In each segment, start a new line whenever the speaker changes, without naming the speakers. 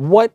What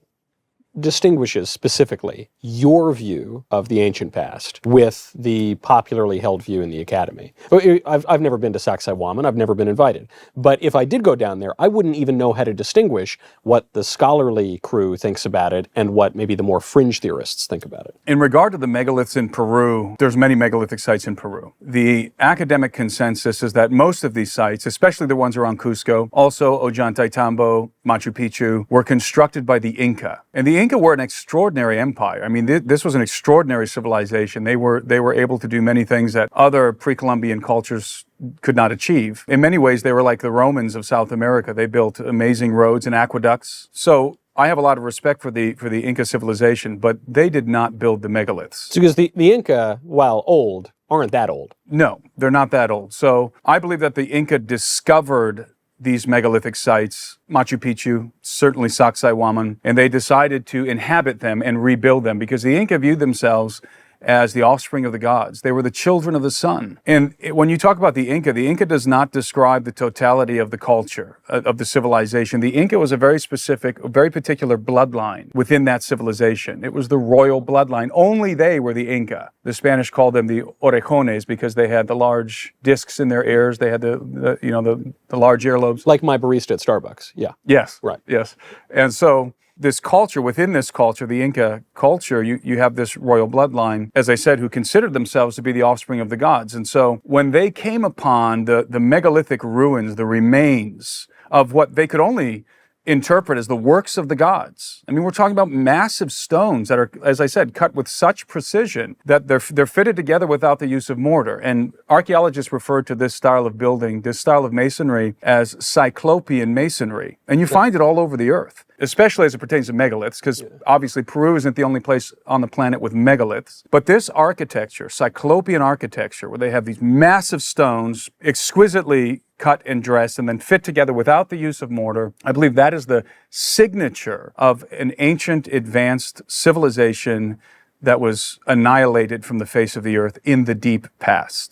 distinguishes specifically your view of the ancient past with the popularly held view in the academy? I've never been to Sacsayhuaman, I've never been invited, but if I did go down there, I wouldn't even know how to distinguish what the scholarly crew thinks about it and what maybe the more fringe theorists think about it.
In regard to the megaliths in Peru, there's many megalithic sites in Peru. The academic consensus is that most of these sites, especially the ones around Cusco, also Ollantaytambo, Machu Picchu, were constructed by the Inca. And the Inca were an extraordinary empire. I mean, this was an extraordinary civilization. They were able to do many things that other pre-Columbian cultures could not achieve. In many ways, they were like the Romans of South America. They built amazing roads and aqueducts. So I have a lot of respect for the Inca civilization, but they did not build the megaliths.
So because the Inca, while old, aren't that old.
No, they're not that old. So I believe that the Inca discovered these megalithic sites, Machu Picchu, certainly Sacsayhuaman, and they decided to inhabit them and rebuild them because the Inca viewed themselves as the offspring of the gods. They were the children of the sun. And when you talk about the Inca does not describe the totality of the culture, of the civilization. The Inca was a very specific, very particular bloodline within that civilization. It was the royal bloodline. Only they were the Inca. The Spanish called them the orejones because they had the large discs in their ears. They had the large earlobes.
Like my barista at Starbucks, yeah.
Yes.
Right.
Yes. And so this culture, within this culture, the Inca culture, you have this royal bloodline, as I said, who considered themselves to be the offspring of the gods. And so when they came upon the megalithic ruins, the remains of what they could only interpret as the works of the gods. I mean, we're talking about massive stones that are, as I said, cut with such precision that they're fitted together without the use of mortar. And archaeologists refer to this style of building, this style of masonry, as Cyclopean masonry. And you find it all over the earth, especially as it pertains to megaliths, because obviously Peru isn't the only place on the planet with megaliths. But this architecture, Cyclopean architecture, where they have these massive stones, exquisitely cut and dressed and then fit together without the use of mortar, I believe that is the signature of an ancient, advanced civilization that was annihilated from the face of the earth in the deep past.